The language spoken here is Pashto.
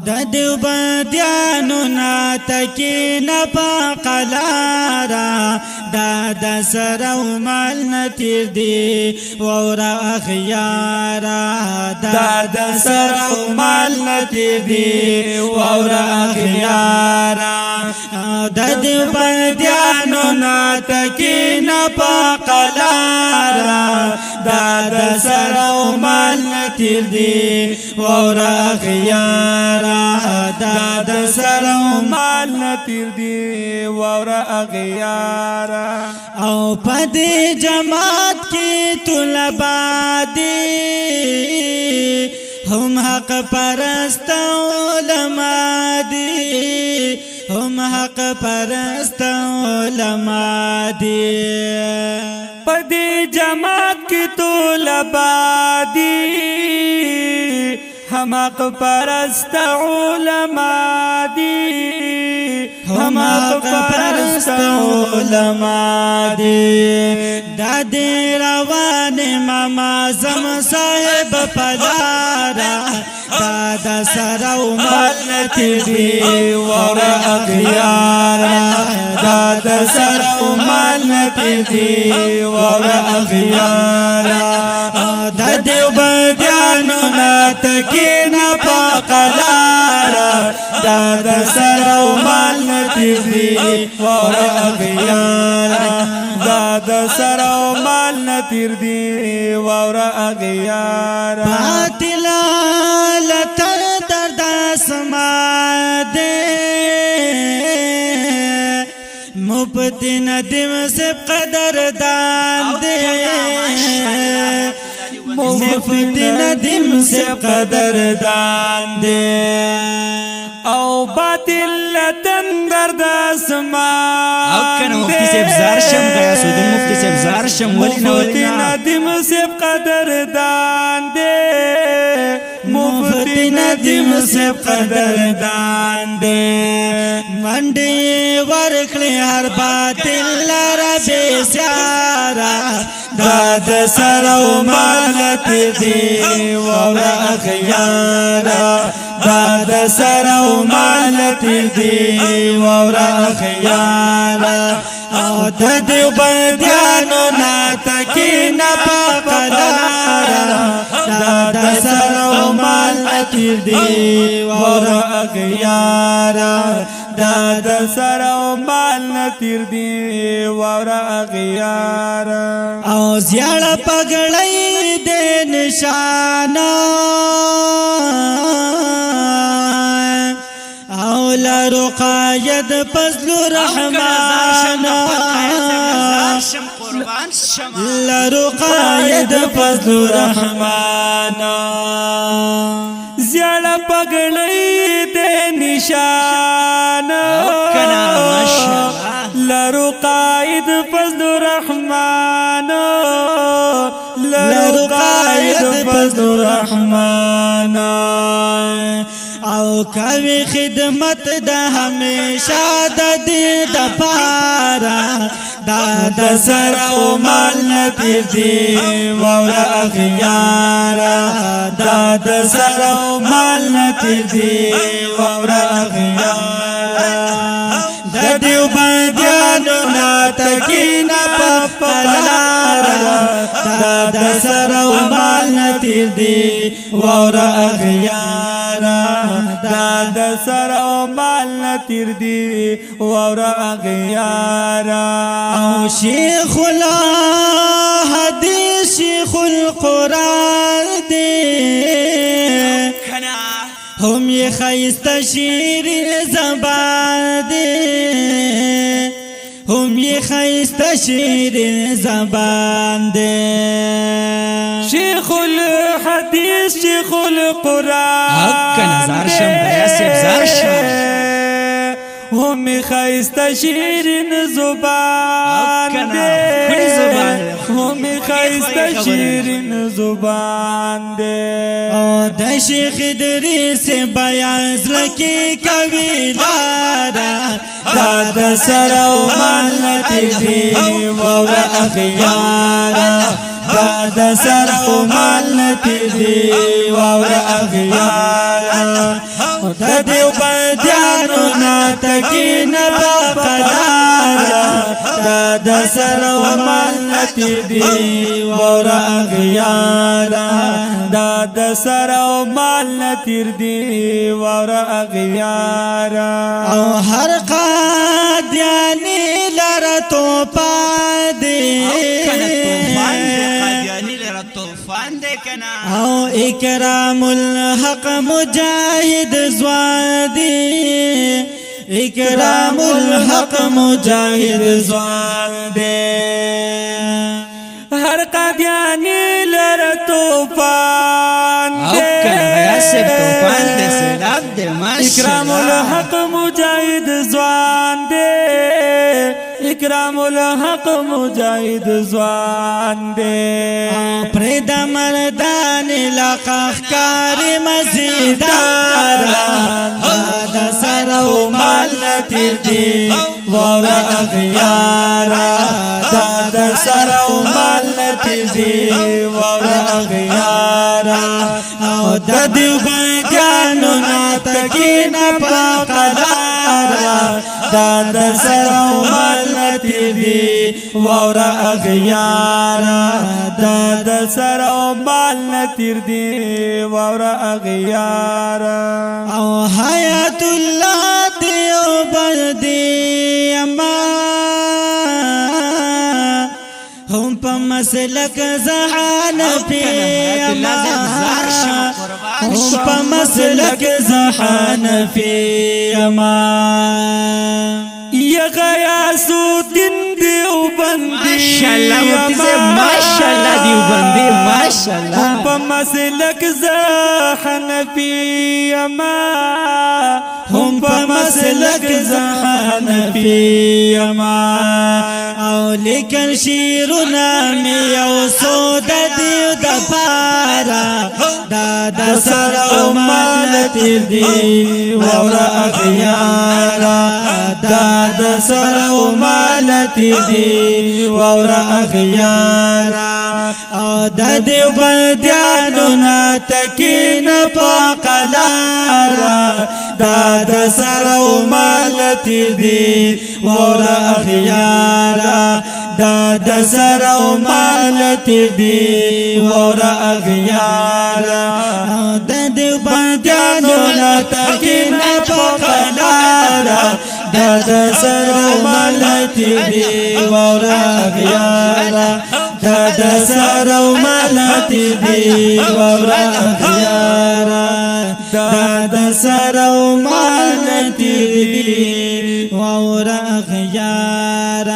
د دیوبندیانو ناتکی نپاقلارا دا د سرو مال نتیر دی وورا اخیارا دا د سرو مال نتیر دی وورا اخیارا د دیوبندیانو ناتکی نپاقلارا دا د سرو مال نتیر دی وورا اخیارا دا د سرو مال نتیر دی وورا اغیارا او پدی جماعت کی طلباء دی هم حق پرست علماء دی هم حق پرست علماء دی پدی جماعت کی طلباء دی هم حق پرست علماء دی هم حق پرست علماء دی دادی روان امام زم صاحب پلارا دادا سرو مال نتیر دی وورا اغیارا دادا سرو مال نتیر دی وورا اغیارا دا دیوبندیانو ناتکی نپاقلارا دادا سرو مال نتیر دی وورا اغیارا دادا سرو مال نتیر دی وورا اغیارا باطلا لتر درد اسما دے مفتی ندیم سے قدر دان دے مفتی ندیم سے قدر دان دے او باطل لتن درد اسما او کنه مفتی صاحب زار شم غیاث الدین مفتی صاحب زار شم ولینا مفتی ندیم سے قدر دان دے مفتی ندیم سے قدر دان دے منڈی ورکلی ہر باطل لرا بے سیارا داد سرو مال نتیر دی وورا اخیارا داد سرو مال نتیر دی وورا اخیارا او د دیوبندیانو ناتکی نپاقلارا داد سرو مال نتیر دی وورا اخیارا داد سرو مال نتیر دی وورا اغیارا او زیاړ پګړی دې نشانا او لرو قاید فضل الرحمن لرو قاید فضل الرحمن زیاړ پګړی دې نشان لرو قائد فضل الرحمن لرو قاید فضل الرحمن او کوي خدمت د همیشه د دې د پارا د سرو مال نتیر دی وورا اغیارا د سرو مال نتیر دی وورا اغیارا د دیوبندیانو ناتکی نپاقلارا د سرو مال نتیر دی وورا اغیارا داد سرو مال نتیر دی وورا اغیارا او شیخ الله حدیث شیخ القرآن دی هم یې خیسته شیرین زبان دی هم یې خیسته شیرین زبان دی شیخ الحدیث شیخ القرآن کنه زار شم غیاث زار شم هم خیسته شیرین زبان دے هم خیسته شیرین زبان دے او د شیخ ادریس بیان زلکی کوي لارا داد سرو مال نتیر دی وورا اخیارا داد سرو مال نتیر دی وورا اخیارا دا دیو بندیانو ناتکین باقلارا دا دا سر و مالتی دی وورا اغیارا دا د سر او مال نتیر دی وورا اغیارا او هر قادیانی لر توپا دی او اکرام الحق مجاہد زوان دی اکرام الحق مجاہد زوان دی هر قادیانی لر توفان اکرام الحق مجاہد زوان دے اکرام الحق مجاہد زوان دے پرد مردان لقاقار مزیدارا دا سر و مال نتیر دی وورا اغیارا دا سر و مال نتیر دی وورا اغیارا او دا دیو بندیانو ناتکین پاقلارا دا سر و مال نتیر دی وورا اغیارا دا سر او مال نتیر دی وورا اغیارا او حیات اللہ دیو بردی اما هم پا مسلک زحان پی اما هم پا مسلک زحان پی اما یا غیاسو دن دیو بندی ماشاءاللہ دیو بندی ماشاءاللہ هم پا مسلک زحنفی اما هم پا مسلک زحنفی اما او لیکن شیرنا می او سود دیو دپارا دا سر او مال تیر دی وورا اغیارا دا سر او مال تیر دی وورا اغیارا او دا دیو بندیانو ناتکین پاقلارا دا سر او مال تیر دی وورا اغیارا دا سر او مال تیر دی وورا اغیارا دا دیو بندیانو ناتکین پاقلارا دا سر او مال تیر دی وورا اغیارا دا سر او مال تیر دی وورا اغیارا دا سر او مال تیر دی وورا اغیارا